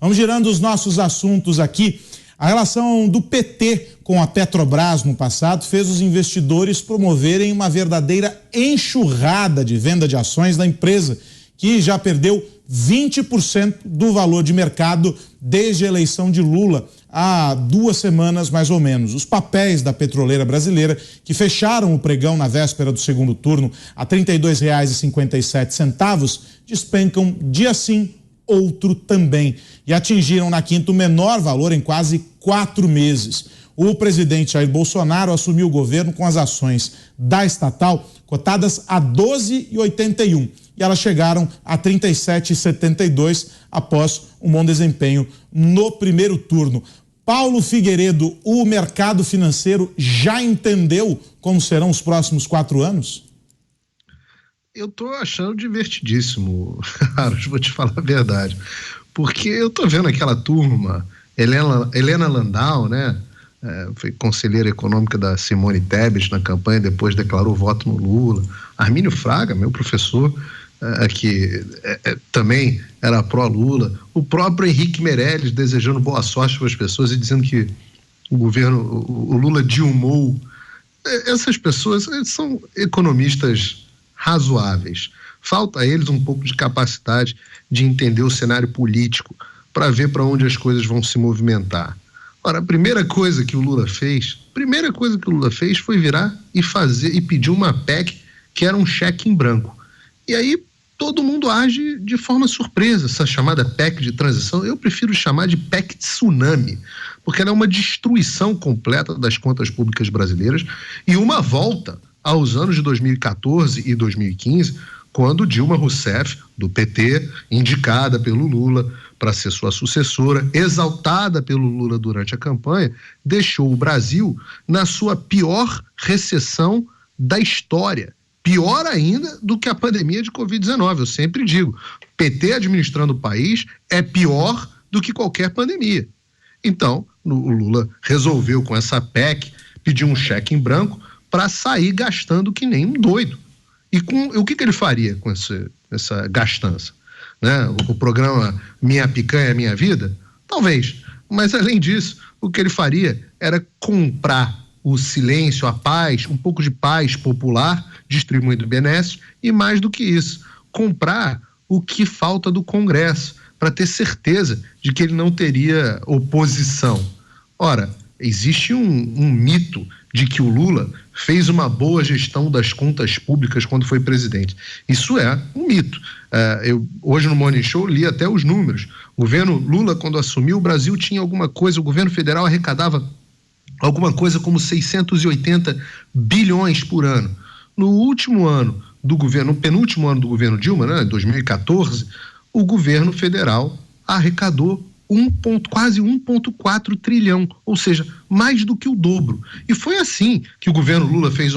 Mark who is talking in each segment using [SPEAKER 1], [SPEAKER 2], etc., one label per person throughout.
[SPEAKER 1] Vamos girando os nossos assuntos aqui. A relação do PT com a Petrobras no passado fez os investidores promoverem uma verdadeira enxurrada de venda de ações da empresa, que já perdeu 20% do valor de mercado desde a eleição de Lula, há 2 semanas mais ou menos. Os papéis da petroleira brasileira, que fecharam o pregão na véspera do segundo turno a R$ 32,57, despencam dia sim, outro também, e atingiram na quinta o menor valor em quase 4 meses. O presidente Jair Bolsonaro assumiu o governo com as ações da estatal cotadas a R$ 12,81 e elas chegaram a R$ 37,72 após um bom desempenho no primeiro turno. Paulo Figueiredo, o mercado financeiro já entendeu como serão os próximos 4 anos?
[SPEAKER 2] Eu tô achando divertidíssimo, Aros, vou te falar a verdade, porque eu tô vendo aquela turma, Helena Landau, né, foi conselheira econômica da Simone Tebet na campanha, depois declarou voto no Lula, Armínio Fraga, meu professor, que também era pró-Lula, o próprio Henrique Meirelles desejando boa sorte para as pessoas e dizendo que o Lula dilmou. Essas pessoas são economistas razoáveis. Falta a eles um pouco de capacidade de entender o cenário político para ver para onde as coisas vão se movimentar. Ora, a primeira coisa que o Lula fez foi virar e pedir uma PEC que era um cheque em branco. E aí todo mundo age de forma surpresa. Essa chamada PEC de transição, eu prefiro chamar de PEC tsunami, porque ela é uma destruição completa das contas públicas brasileiras e uma volta aos anos de 2014 e 2015, quando Dilma Rousseff, do PT, indicada pelo Lula para ser sua sucessora, exaltada pelo Lula durante a campanha, deixou o Brasil na sua pior recessão da história. Pior ainda do que a pandemia de Covid-19. Eu sempre digo, PT administrando o país é pior do que qualquer pandemia. Então, o Lula resolveu com essa PEC pedir um cheque em branco para sair gastando que nem um doido. E o que ele faria com essa gastança? Né? O programa Minha Picanha, Minha Vida? Talvez. Mas, além disso, o que ele faria era comprar o silêncio, a paz, um pouco de paz popular, distribuindo benesses, e mais do que isso, comprar o que falta do Congresso, para ter certeza de que ele não teria oposição. Ora, existe um mito de que o Lula fez uma boa gestão das contas públicas quando foi presidente. Isso é um mito. Eu hoje no Morning Show li até os números. O governo Lula, quando assumiu, o Brasil tinha alguma coisa, o governo federal arrecadava alguma coisa como 680 bilhões por ano. No último ano do governo, no penúltimo ano do governo Dilma, né, 2014, o governo federal arrecadou quase 1,4 trilhão, ou seja, mais do que o dobro. E foi assim que o governo Lula fez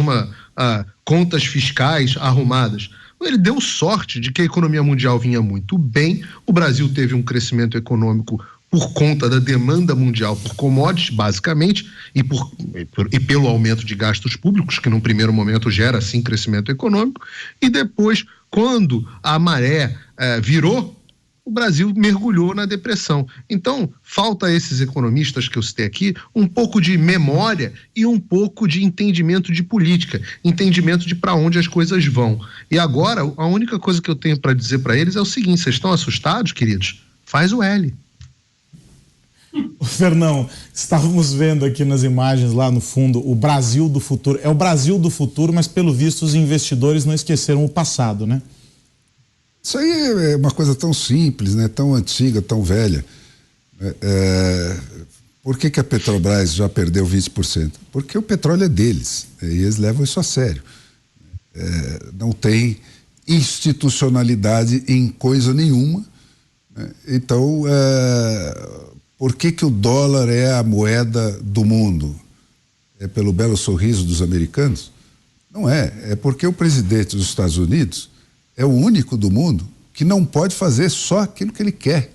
[SPEAKER 2] contas fiscais arrumadas. Ele deu sorte de que a economia mundial vinha muito bem, o Brasil teve um crescimento econômico por conta da demanda mundial por commodities, basicamente, e pelo aumento de gastos públicos, que num primeiro momento gera, sim, crescimento econômico, e depois, quando a maré virou, o Brasil mergulhou na depressão. Então, falta a esses economistas que eu citei aqui um pouco de memória e um pouco de entendimento de política, entendimento de para onde as coisas vão. E agora, a única coisa que eu tenho para dizer para eles é o seguinte: vocês estão assustados, queridos? Faz o L.
[SPEAKER 1] Fernão, estávamos vendo aqui nas imagens lá no fundo o Brasil do futuro. É o Brasil do futuro, mas pelo visto os investidores não esqueceram o passado, né?
[SPEAKER 3] Isso aí é uma coisa tão simples, né? Tão antiga, tão velha. Por que a Petrobras já perdeu 20%? Porque o petróleo é deles, e eles levam isso a sério. Não tem institucionalidade em coisa nenhuma, né? Então, por que o dólar é a moeda do mundo? É pelo belo sorriso dos americanos? Não é. É porque o presidente dos Estados Unidos é o único do mundo que não pode fazer só aquilo que ele quer,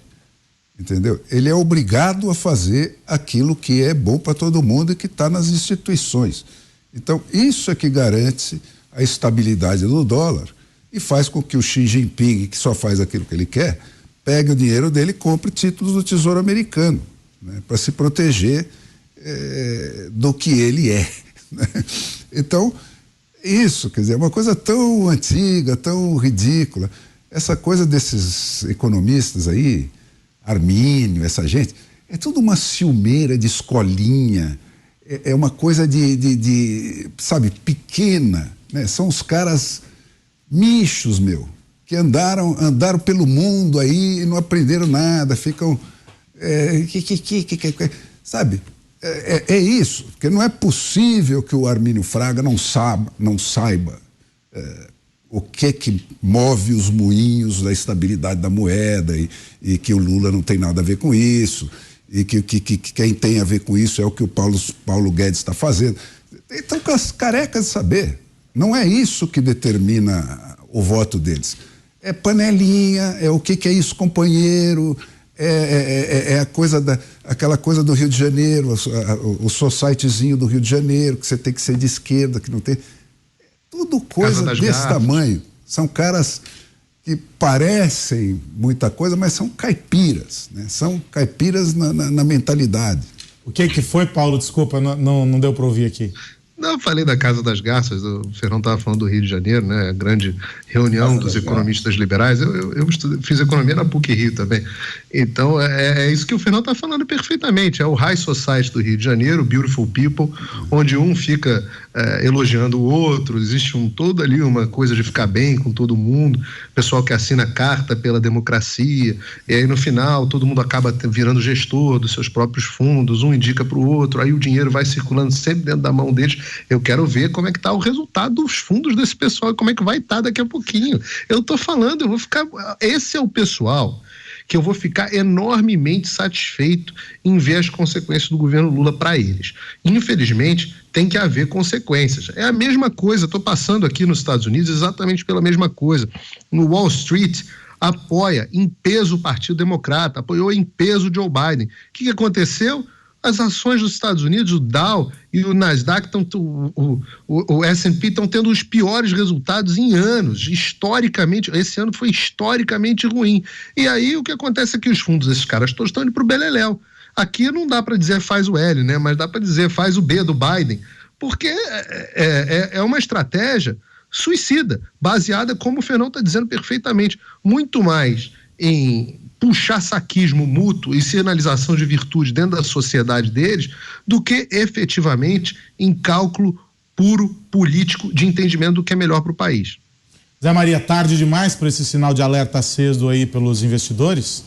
[SPEAKER 3] entendeu? Ele é obrigado a fazer aquilo que é bom para todo mundo e que está nas instituições. Então, isso é que garante a estabilidade do dólar e faz com que o Xi Jinping, que só faz aquilo que ele quer, pegue o dinheiro dele e compre títulos do Tesouro Americano, né, para se proteger do que ele é. Né? Então, isso, quer dizer, é uma coisa tão antiga, tão ridícula. Essa coisa desses economistas aí, Armínio, essa gente, é tudo uma ciumeira de escolinha, é uma coisa sabe, pequena, né? São os caras michos, que andaram pelo mundo aí e não aprenderam nada, ficam sabe, é isso, porque não é possível que o Armínio Fraga não saiba o que move os moinhos da estabilidade da moeda e que o Lula não tem nada a ver com isso, e que quem tem a ver com isso é o que o Paulo Guedes está fazendo. Então, carecas de saber, não é isso que determina o voto deles. É panelinha, é o que é isso, companheiro, é aquela coisa do Rio de Janeiro, o societyzinho do Rio de Janeiro, que você tem que ser de esquerda, que não tem... Tudo coisa desse tamanho. São caras que parecem muita coisa, mas são caipiras, né? São caipiras na mentalidade.
[SPEAKER 1] O que foi, Paulo? Desculpa, não deu para ouvir aqui.
[SPEAKER 2] Não, eu falei da Casa das Garças, o Fernão estava falando do Rio de Janeiro, né? A grande reunião dos economistas liberais. Eu fiz economia na PUC-Rio também. Então, é isso que o Fernão está falando perfeitamente. É o High Society do Rio de Janeiro, Beautiful People, onde um fica elogiando o outro, existe toda ali uma coisa de ficar bem com todo mundo, pessoal que assina carta pela democracia, e aí no final todo mundo acaba virando gestor dos seus próprios fundos, um indica para o outro, aí o dinheiro vai circulando sempre dentro da mão deles. Eu quero ver como é que está o resultado dos fundos desse pessoal e como é que vai estar daqui a pouquinho. Eu estou falando, esse é o pessoal que eu vou ficar enormemente satisfeito em ver as consequências do governo Lula para eles. Infelizmente, tem que haver consequências. É a mesma coisa, estou passando aqui nos Estados Unidos exatamente pela mesma coisa. No Wall Street, apoia em peso o Partido Democrata, apoiou em peso o Joe Biden. O que aconteceu? As ações dos Estados Unidos, o Dow e o Nasdaq, o S&P estão tendo os piores resultados em anos. Historicamente, esse ano foi historicamente ruim. E aí o que acontece é que os fundos desses caras todos estão indo para o beleléu. Aqui não dá para dizer faz o L, né? Mas dá para dizer faz o B do Biden, porque é uma estratégia suicida, baseada, como o Fernão está dizendo perfeitamente, muito mais em puxar saquismo mútuo e sinalização de virtude dentro da sociedade deles do que efetivamente em cálculo puro político de entendimento do que é melhor para o país.
[SPEAKER 1] Zé Maria, tarde demais para esse sinal de alerta aceso aí pelos investidores?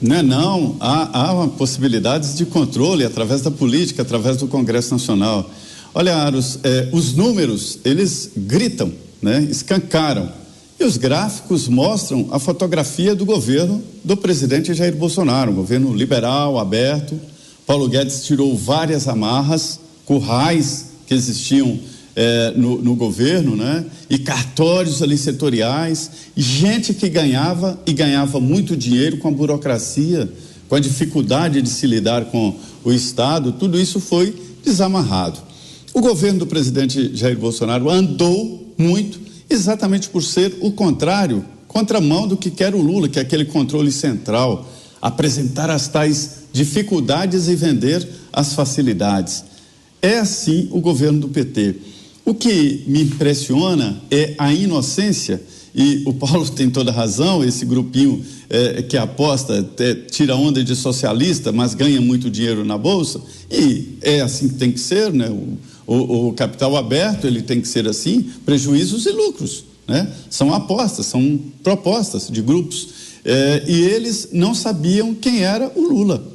[SPEAKER 4] Não, há possibilidades de controle através da política, através do Congresso Nacional. Olha, Aros, os números, eles gritam, né, escancaram. E os gráficos mostram a fotografia do governo do presidente Jair Bolsonaro, um governo liberal, aberto. Paulo Guedes tirou várias amarras, currais que existiam no governo, né? E cartórios ali setoriais, e gente que ganhava muito dinheiro com a burocracia, com a dificuldade de se lidar com o Estado, tudo isso foi desamarrado. O governo do presidente Jair Bolsonaro andou muito, exatamente por ser o contrário, contramão do que quer o Lula, que é aquele controle central, apresentar as tais dificuldades e vender as facilidades. É assim o governo do PT. O que me impressiona é a inocência, e o Paulo tem toda a razão, esse grupinho que aposta, tira onda de socialista, mas ganha muito dinheiro na Bolsa, e é assim que tem que ser, né? O capital aberto, ele tem que ser assim, prejuízos e lucros, né? São apostas, são propostas de grupos, e eles não sabiam quem era o Lula.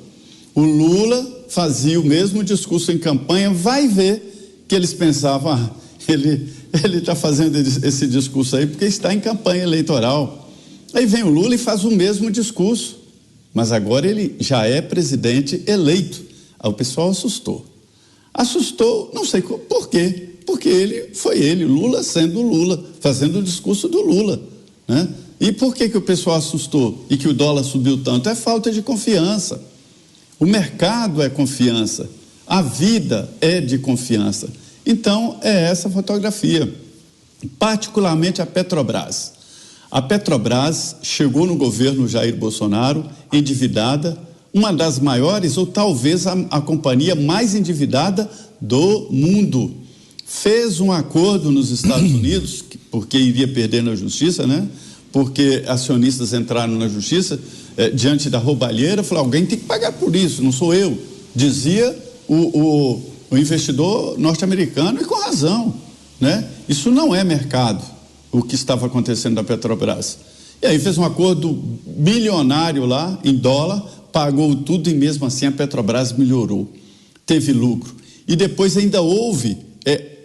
[SPEAKER 4] O Lula fazia o mesmo discurso em campanha, vai ver que eles pensavam, ele está fazendo esse discurso aí porque está em campanha eleitoral. Aí vem o Lula e faz o mesmo discurso, mas agora ele já é presidente eleito. Aí o pessoal assustou, não sei por quê, porque foi ele, Lula sendo Lula, fazendo o discurso do Lula, né? E por que o pessoal assustou e que o dólar subiu tanto? É falta de confiança. O mercado é confiança, a vida é de confiança. Então, é essa fotografia, particularmente a Petrobras. A Petrobras chegou no governo Jair Bolsonaro endividada, uma das maiores ou talvez a companhia mais endividada do mundo. Fez um acordo nos Estados Unidos, porque iria perder na justiça, né? Porque acionistas entraram na justiça diante da roubalheira, falaram, alguém tem que pagar por isso, não sou eu, dizia o investidor norte-americano, e com razão, né? Isso não é mercado, o que estava acontecendo na Petrobras. E aí fez um acordo bilionário lá, em dólar, pagou tudo e mesmo assim a Petrobras melhorou, teve lucro. E depois ainda houve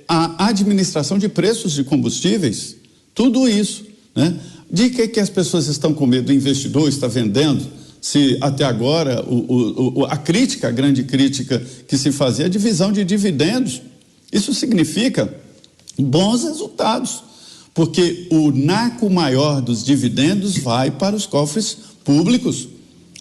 [SPEAKER 4] a administração de preços de combustíveis, tudo isso, né? De que as pessoas estão com medo? O investidor está vendendo? Se até agora a grande crítica que se fazia é a divisão de dividendos. Isso significa bons resultados, porque o naco maior dos dividendos vai para os cofres públicos,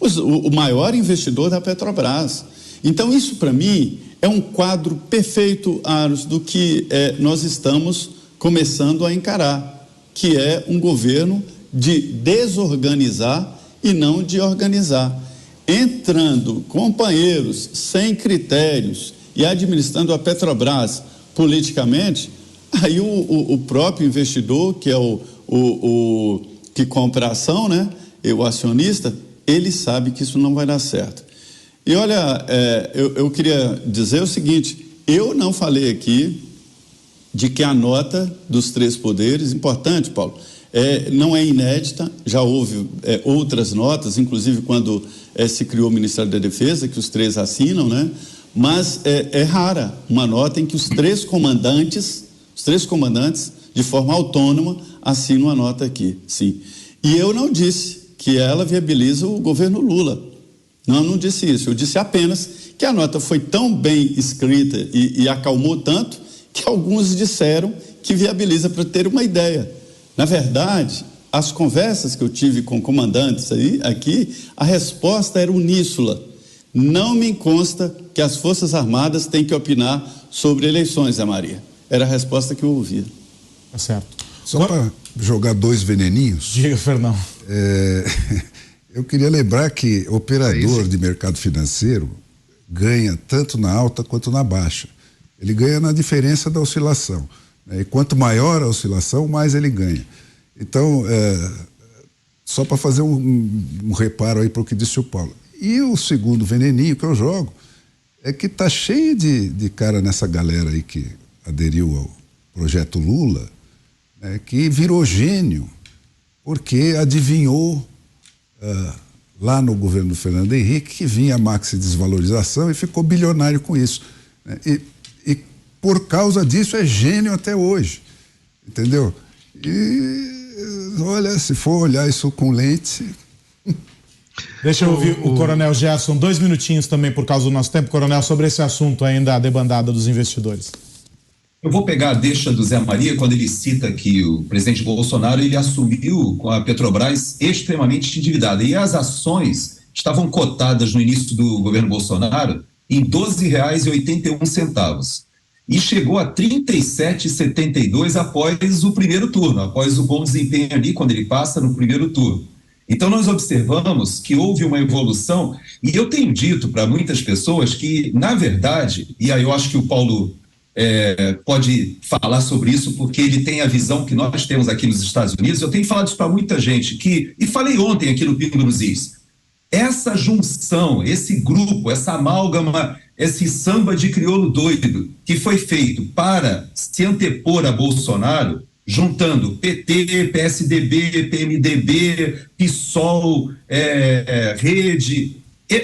[SPEAKER 4] o maior investidor da Petrobras. Então isso para mim é um quadro perfeito, Aros, do que nós estamos começando a encarar, que é um governo de desorganizar e não de organizar, entrando companheiros sem critérios e administrando a Petrobras politicamente. Aí o próprio investidor, que é o que compra a ação, né, o acionista, ele sabe que isso não vai dar certo. E olha, eu queria dizer o seguinte, eu não falei aqui de que a nota dos três poderes, importante, Paulo, não é inédita, já houve outras notas, inclusive quando se criou o Ministério da Defesa, que os três assinam, né? Mas é rara uma nota em que os três comandantes, de forma autônoma, assinam a nota aqui, sim. E eu não disse que ela viabiliza o governo Lula. Não disse isso. Eu disse apenas que a nota foi tão bem escrita e acalmou tanto que alguns disseram que viabiliza, para ter uma ideia. Na verdade, as conversas que eu tive com comandantes aqui, a resposta era uníssona. Não me consta que as Forças Armadas têm que opinar sobre eleições, Zé Maria. Era a resposta que eu ouvia.
[SPEAKER 1] Tá certo.
[SPEAKER 3] Só para jogar dois veneninhos.
[SPEAKER 1] Diga, Fernão.
[SPEAKER 3] Eu queria lembrar que operador de mercado financeiro ganha tanto na alta quanto na baixa. Ele ganha na diferença da oscilação, né? E quanto maior a oscilação, mais ele ganha. Então, só para fazer um reparo aí para o que disse o Paulo. E o segundo veneninho que eu jogo é que tá cheio de cara nessa galera aí que aderiu ao projeto Lula, né, que virou gênio, porque adivinhou lá no governo do Fernando Henrique que vinha a maxi desvalorização e ficou bilionário com isso, né? E por causa disso é gênio até hoje, entendeu? E olha, se for olhar isso com lente...
[SPEAKER 1] Deixa eu ouvir o Coronel Gerson, 2 minutinhos também por causa do nosso tempo, Coronel, sobre esse assunto ainda, a debandada dos investidores.
[SPEAKER 5] Eu vou pegar a deixa do Zé Maria quando ele cita que o presidente Bolsonaro ele assumiu com a Petrobras extremamente endividada e as ações estavam cotadas no início do governo Bolsonaro em R$ 12,81 e chegou a R$ 37,72 após o primeiro turno, após o bom desempenho ali quando ele passa no primeiro turno. Então nós observamos que houve uma evolução e eu tenho dito para muitas pessoas que, na verdade, e aí eu acho que o Paulo pode falar sobre isso porque ele tem a visão que nós temos aqui nos Estados Unidos, eu tenho falado isso para muita gente, e falei ontem aqui no Pingo nos Is, essa junção, esse grupo, essa amálgama, esse samba de crioulo doido que foi feito para se antepor a Bolsonaro, juntando PT, PSDB, PMDB, PSOL, Rede,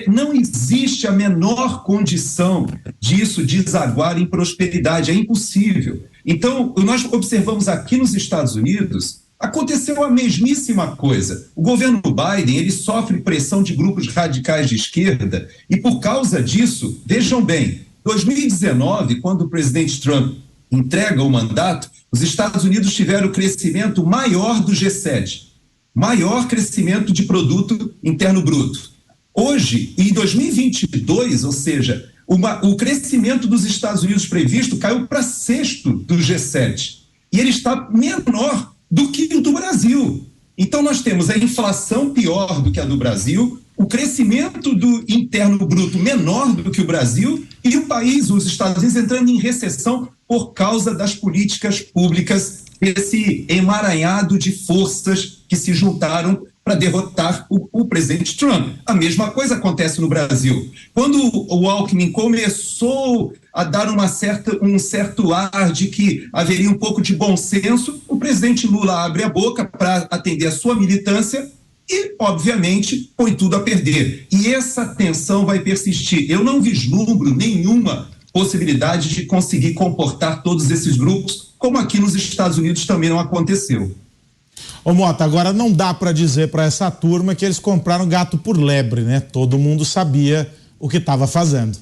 [SPEAKER 5] não existe a menor condição disso desaguar em prosperidade, é impossível. Então, nós observamos aqui nos Estados Unidos, aconteceu a mesmíssima coisa. O governo Biden, ele sofre pressão de grupos radicais de esquerda e por causa disso, vejam bem, 2019, quando o presidente Trump entrega o mandato, os Estados Unidos tiveram o crescimento maior do G7, maior crescimento de produto interno bruto. Hoje, em 2022, ou seja, o crescimento dos Estados Unidos previsto caiu para 6º do G7 e ele está menor do que o do Brasil. Então nós temos a inflação pior do que a do Brasil, o crescimento do interno bruto menor do que o Brasil e o país, os Estados Unidos, entrando em recessão por causa das políticas públicas, esse emaranhado de forças que se juntaram para derrotar o presidente Trump. A mesma coisa acontece no Brasil. Quando o Alckmin começou a dar um certo ar de que haveria um pouco de bom senso, o presidente Lula abre a boca para atender a sua militância e, obviamente, põe tudo a perder. E essa tensão vai persistir. Eu não vislumbro nenhuma possibilidade de conseguir comportar todos esses grupos, como aqui nos Estados Unidos também não aconteceu.
[SPEAKER 1] Ô Mota, agora não dá para dizer para essa turma que eles compraram gato por lebre, né? Todo mundo sabia o que estava fazendo.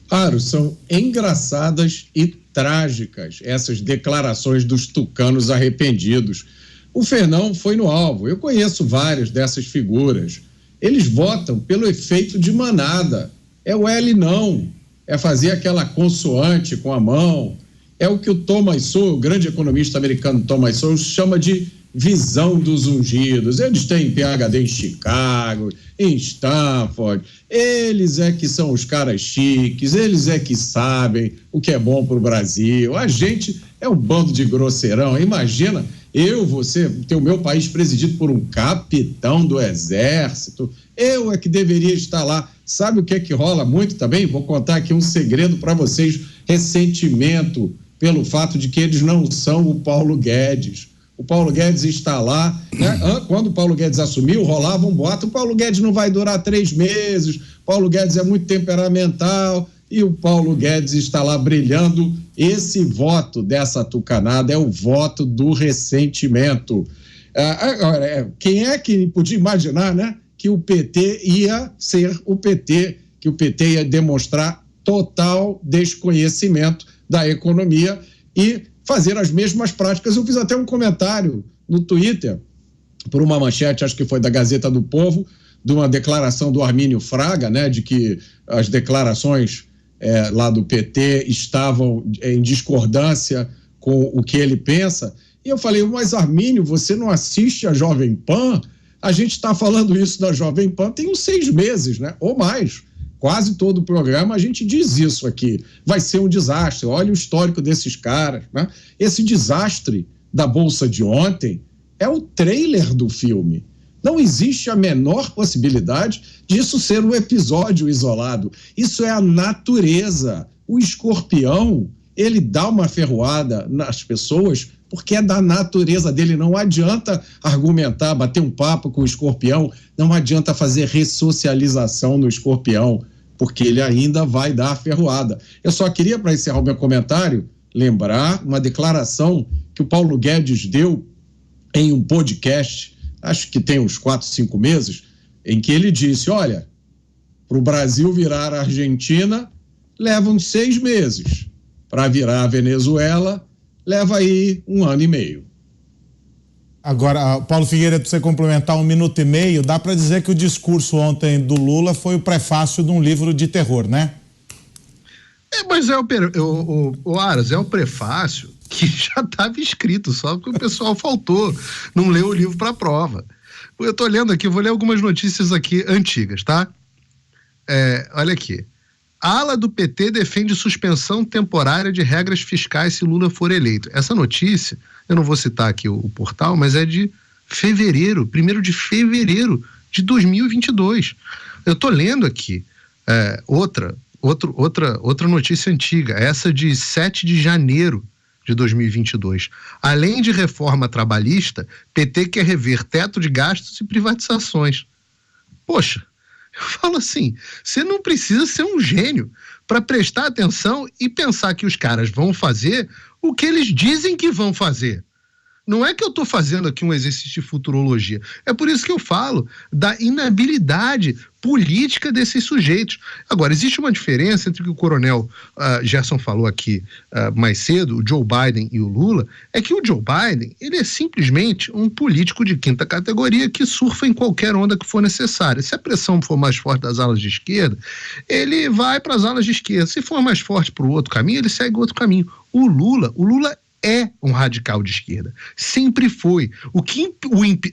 [SPEAKER 6] Claro, são engraçadas e trágicas essas declarações dos tucanos arrependidos. O Fernão foi no alvo. Eu conheço várias dessas figuras. Eles votam pelo efeito de manada. É o L não. É fazer aquela consoante com a mão. É o que o Thomas Sowell, o grande economista americano Thomas Sowell, chama de visão dos ungidos. Eles têm PhD em Chicago, em Stanford. Eles é que são os caras chiques, eles é que sabem o que é bom para o Brasil. A gente é um bando de grosseirão. Imagina você ter o meu país presidido por um capitão do exército. Eu é que deveria estar lá. Sabe o que é que rola muito também? Vou contar aqui um segredo para vocês. Ressentimento pelo fato de que eles não são o Paulo Guedes. O Paulo Guedes está lá, né? Quando o Paulo Guedes assumiu, rolava um boato, o Paulo Guedes não vai durar 3 meses, Paulo Guedes é muito temperamental, e o Paulo Guedes está lá brilhando. Esse voto dessa tucanada é o voto do ressentimento. Agora, quem é que podia imaginar, né, que o PT ia ser o PT, que o PT ia demonstrar total desconhecimento da economia e fazer as mesmas práticas. Eu fiz até um comentário no Twitter, por uma manchete, acho que foi da Gazeta do Povo, de uma declaração do Armínio Fraga, né, de que as declarações lá do PT estavam em discordância com o que ele pensa. E eu falei, mas Armínio, você não assiste a Jovem Pan? A gente está falando isso da Jovem Pan tem uns 6 meses, né, ou mais. Quase todo o programa a gente diz isso aqui. Vai ser um desastre. Olha o histórico desses caras, né? Esse desastre da Bolsa de ontem é o trailer do filme. Não existe a menor possibilidade disso ser um episódio isolado. Isso é a natureza. O escorpião, ele dá uma ferroada nas pessoas porque é da natureza dele. Não adianta argumentar, bater um papo com o escorpião, não adianta fazer ressocialização no escorpião, porque ele ainda vai dar a ferroada. Eu só queria, para encerrar o meu comentário, lembrar uma declaração que o Paulo Guedes deu em um podcast, acho que tem uns 4, 5 meses, em que ele disse, olha, para o Brasil virar a Argentina, leva uns 6 meses. Para virar a Venezuela, leva aí 1 ano e meio.
[SPEAKER 1] Agora, Paulo Figueiredo, para você complementar 1 minuto e meio, dá para dizer que o discurso ontem do Lula foi o prefácio de um livro de terror, né?
[SPEAKER 2] Mas o Aras, é o prefácio que já estava escrito, só que o pessoal faltou, não leu o livro para a prova. Eu estou lendo aqui, vou ler algumas notícias aqui antigas, tá? Olha aqui. A ala do PT defende suspensão temporária de regras fiscais se Lula for eleito. Essa notícia, eu não vou citar aqui o portal, mas é de fevereiro, 1º de fevereiro de 2022. Eu estou lendo aqui outra notícia antiga, essa de 7 de janeiro de 2022. Além de reforma trabalhista, PT quer rever teto de gastos e privatizações. Poxa, eu falo assim, você não precisa ser um gênio para prestar atenção e pensar que os caras vão fazer o que eles dizem que vão fazer. Não é que eu estou fazendo aqui um exercício de futurologia. É por isso que eu falo da inabilidade política desses sujeitos. Agora, existe uma diferença entre o que o coronel Gerson falou aqui mais cedo, o Joe Biden e o Lula, é que o Joe Biden, ele é simplesmente um político de 5ª categoria que surfa em qualquer onda que for necessária. Se a pressão for mais forte das alas de esquerda, ele vai para as alas de esquerda. Se for mais forte para o outro caminho, ele segue o outro caminho. O Lula é um radical de esquerda. Sempre foi.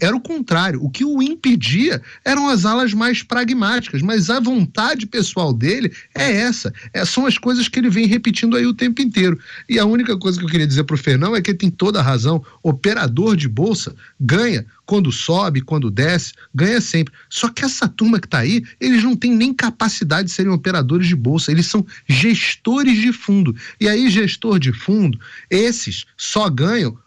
[SPEAKER 2] Era o contrário. O que o impedia eram as alas mais pragmáticas, mas a vontade pessoal dele é essa. São as coisas que ele vem repetindo aí o tempo inteiro. E a única coisa que eu queria dizer pro Fernão é que ele tem toda a razão. Operador de bolsa ganha quando sobe, quando desce, ganha sempre. Só que essa turma que tá aí, eles não têm nem capacidade de serem operadores de bolsa, eles são gestores de fundo. E aí, gestor de fundo, esses só ganham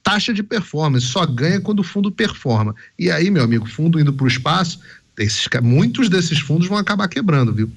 [SPEAKER 2] taxa de performance, só ganha quando o fundo performa. E aí, meu amigo, fundo indo para o espaço, muitos desses fundos vão acabar quebrando, viu?